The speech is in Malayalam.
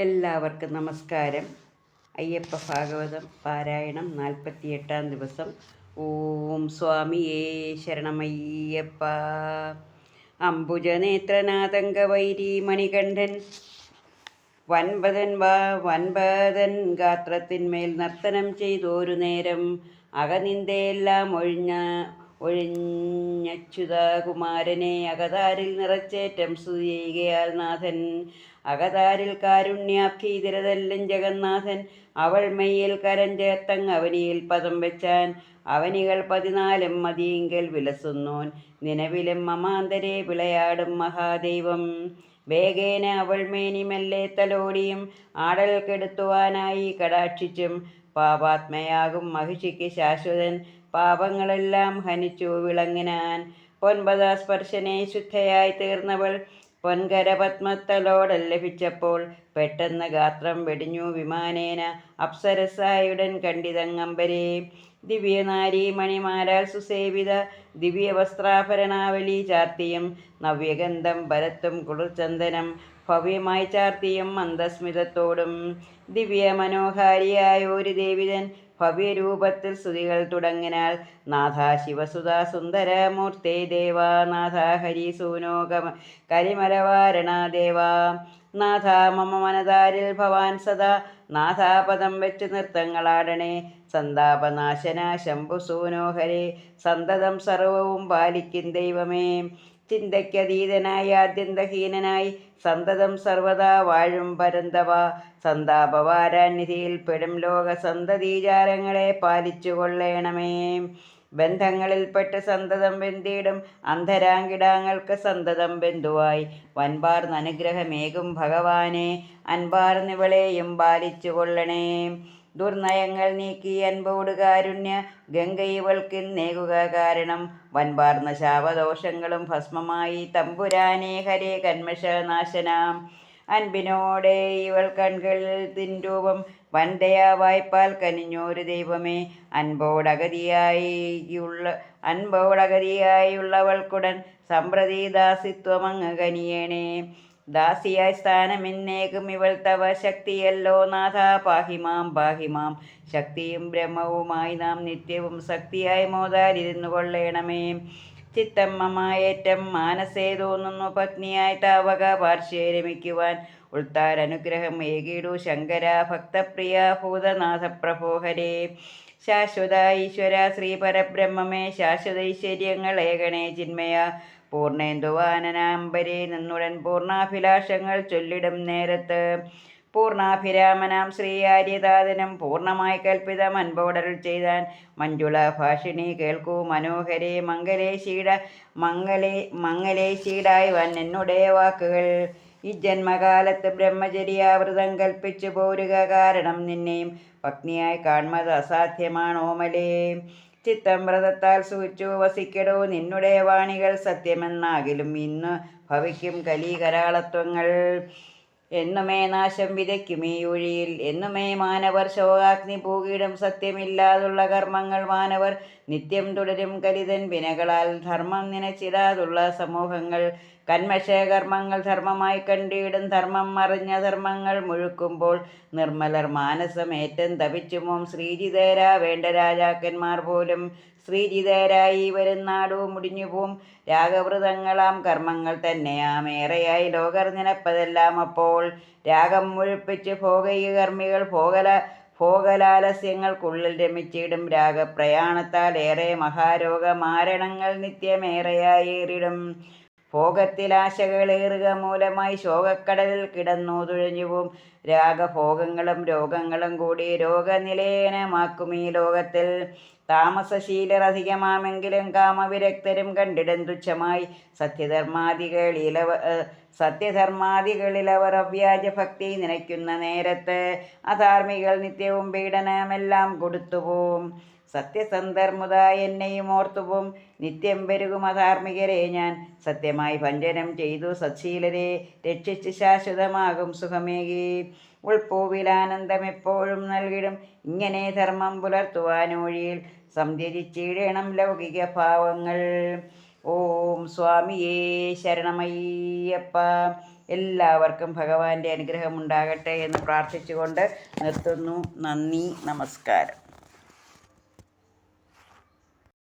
എല്ലാവർക്കും നമസ്കാരം. അയ്യപ്പ ഭാഗവതം പാരായണം 48-ാം ദിവസം. ഓം സ്വാമിയേ ശരണമയ്യപ്പ. അംബുജനേത്രനാഥങ്കവൈരി മണികണ്ഠൻ വൻപതൻ ഗാത്രത്തിന്മേൽ നർത്തനം ചെയ്തോരു നേരം അകനിന്ദയെല്ലാം ഒഴിഞ്ഞച്യുതകുമാരനെ അകതാരിൽ നിറച്ചേറ്റം സ്തുതി ചെയ്യുകയാൽ നാഥൻ അകതാരിൽ കാരുണ്യാബ്ധീതിരതല്ലൻ ജഗന്നാഥൻ അവൾ മെയ്യിൽ കരം ചേർത്തങ് അവനിയിൽ പദം വെച്ചാൻ അവനികൾ 14 മതിയെങ്കിൽ വിലസുന്നോൻ നിലവിലും മമാന്തരെ വിളയാടും മഹാദൈവം വേഗേന അവൾ മേനി മെല്ലെ തലോടിയും ആടൽ കെടുത്തുവാനായി കടാക്ഷിച്ചും പാപാത്മയാകും മഹിഷിക്ക് ശാശ്വതൻ പാപങ്ങളെല്ലാം ഹനിച്ചു വിളങ്ങിനാൻ പൊൻപദാസ്പർശനെ ശുദ്ധയായി തീർന്നവൾ പൊൻകരപത്മത്തലോടൽ ലഭിച്ചപ്പോൾ പെട്ടെന്ന് ഗാത്രം വെടിഞ്ഞു വിമാനേന അപ്സരസായുടൻ കണ്ടിതങ്ങമ്പരെ ദിവ്യനാരീ മണിമാരാൽ സുസേവിത ദിവ്യവസ്ത്രാഭരണാവലി ചാർത്തിയും നവ്യഗന്ധം പരത്തും കുളിർചന്ദനം ഭവ്യമായി ചാർത്തിയും മന്ദസ്മിതത്തോടും ദിവ്യ മനോഹാരിയായ ഒരു ദേവിതൻ ഭവ്യരൂപത്തിൽ സ്തുതികൾ തുടങ്ങിനാൽ നാഥ ശിവസുധാ സുന്ദരമൂർത്തേ ദേവാ നാഥ ഹരിസൂനോ കരിമലവാരണ ദേവാ നാഥ മമ മനതാരിൽ ഭവാൻ സദാ നാഥ പദം വെച്ച് നൃത്തങ്ങളാടണേ സന്താപനാശന ശംഭുസൂനോ ഹരേ സന്തതം സർവവും പാലിക്കും ദൈവമേ ചിന്തയ്ക്കതീതനായി ആദ്യന്തഹീനനായി സന്തതം സർവദാ വാഴും പരന്തവ സന്താപവാരാനിധിയിൽ പെടും ലോക സന്തതീചാരങ്ങളെ പാലിച്ചു കൊള്ളേണമേ ബന്ധങ്ങളിൽപ്പെട്ട് സന്തതം വെന്തിടും അന്ധരാങ്കിടാങ്ങൾക്ക് സന്തതം ബന്ധുവായി വൻപാർന്ന് അനുഗ്രഹമേകും ഭഗവാനെ അൻപാർന്നിവളെയും പാലിച്ചു കൊള്ളണേ ദുർനയങ്ങൾ നീക്കി അൻപോട് കാരുണ്യ ഗംഗയിവൾക്കിന്നേകുക കാരണം വൻപാർന്ന ശാപദോഷങ്ങളും ഭസ്മമായി തമ്പുരാനേ ഹരേ കന്മഷനാശനാം അൻപിനോടെ ഇവൾ കൺകളിൽ തിൻരൂപം വൻദയാവായ്പാൽ കനിഞ്ഞോരു ദൈവമേ അൻപോടഗതിയായുള്ളവൾക്കുടൻ സമ്പ്രതി ദാസിത്വമങ്ങ് കനിയേണേ ദാസിയായി സ്ഥാനമെന്നേകും ഇവൾ തവ ശക്തിയല്ലോ നാഥ പാഹിമാം ശക്തിയും ബ്രഹ്മവുമായി നാം നിത്യവും ശക്തിയായി മോതാലിരുന്നു കൊള്ളേണമേ ചിത്തം മമായേറ്റം മാനസേ തോന്നുന്നു പത്നിയായി താവക പാർശ്വേ രമിക്കുവാൻ ഉൾത്താരനുഗ്രഹം ഏകിടു ശങ്കര ഭക്തപ്രിയ ഭൂതനാഥ പ്രഭോഹരേ ശാശ്വത ഈശ്വര ശ്രീ പരബ്രഹ്മമേ ശാശ്വത ഐശ്വര്യങ്ങൾ ഏകണേ ചിന്മയ പൂർണേന്ദുവാനനാംബരെ നിന്നുടൻ പൂർണ്ണാഭിലാഷങ്ങൾ ചൊല്ലിടും നേരത്ത് പൂർണ്ണാഭിരാമനാം ശ്രീ ആര്യതാതനം പൂർണ്ണമായി കൽപ്പിതം അൻപോടരുൾ ചെയ്താൻ മഞ്ജുള ഭാഷിണി കേൾക്കൂ മനോഹരേ മംഗലേശീടായി വൻ എന്നുടേ വാക്കുകൾ ഈ ജന്മകാലത്ത് ബ്രഹ്മചര്യാവൃതം കൽപ്പിച്ചു പോരുക കാരണം നിന്നെയും പത്നിയായി കാൺമത് അസാധ്യമാണോമലേ ചിത്തം വ്രതത്താൽ സൂച്ചു വസിക്കടോ നിന്നുടെ വാണികൾ സത്യമെന്നാകിലും ഇന്ന് ഭവിക്കും കലീകരാളത്വങ്ങൾ എന്നുമേ നാശം വിതയ്ക്കും ഈ ഒഴിയിൽ എന്നുമേ മാനവർ ശോകാഗ്നി പൂകിടും സത്യമില്ലാതുള്ള കർമ്മങ്ങൾ മാനവർ നിത്യം തുടരും കലിതൻ വിനകളാൽ ധർമ്മം നനച്ചിടാതുള്ള സമൂഹങ്ങൾ കന്മഷകർമ്മങ്ങൾ ധർമ്മമായി കണ്ടിടും ധർമ്മം മറിഞ്ഞ ധർമ്മങ്ങൾ മുഴുക്കുമ്പോൾ നിർമ്മലർ മാനസം ഏറ്റം തപിച്ചുമോം ശ്രീജിതേരാ വേണ്ട രാജാക്കന്മാർ പോലും ശ്രീജിതേരായി വരുന്നാടു മുടിഞ്ഞുപോം രാഗവൃതങ്ങളാം കർമ്മങ്ങൾ തന്നെയാം ഏറെയായി ലോകർ നിനപ്പതെല്ലാം അപ്പോൾ രാഗം മുഴുപ്പിച്ച് ഭോഗകർമ്മികൾ ഭോഗലാലസ്യങ്ങൾക്കുള്ളിൽ രമിച്ചിടും രാഗപ്രയാണത്താൽ ഏറെ മഹാരോഗമാരണങ്ങൾ നിത്യമേറെയായേറിടും ഭോഗത്തിലാശകളേറുക മൂലമായി ശോകക്കടലിൽ കിടന്നു തുഴഞ്ഞുപോം രാഗഭോഗങ്ങളും രോഗങ്ങളും കൂടി രോഗനിലയനമാക്കും ഈ ലോകത്തിൽ താമസശീലർ അധികമാമെങ്കിലും കാമവിരക്തരും കണ്ടിടം തുച്ഛമായി സത്യധർമാദികളിലവർ അവ്യാജഭക്തി നനയ്ക്കുന്ന നേരത്ത് അധാർമികൾ നിത്യവും പീഡനമെല്ലാം കൊടുത്തുപോവും സത്യസന്ധർമുത എന്നെയും ഓർത്തുപോം നിത്യം പെരുകും അധാർമികരെ ഞാൻ സത്യമായി ഭഞ്ജനം ചെയ്തു സത്ശീലരെ രക്ഷിച്ച് ശാശ്വതമാകും സുഖമേകി ഉൾപ്പൂവിലാനന്ദം എപ്പോഴും നൽകിടും ഇങ്ങനെ ധർമ്മം പുലർത്തുവാനൊഴിയിൽ സംത്യജിച്ചിടണം ലൗകിക ഭാവങ്ങൾ. ഓം സ്വാമിയേ ശരണമയ്യപ്പ. എല്ലാവർക്കും ഭഗവാന്റെ അനുഗ്രഹം ഉണ്ടാകട്ടെ എന്ന് പ്രാർത്ഥിച്ചുകൊണ്ട് നിർത്തുന്നു. നന്ദി, നമസ്കാരം.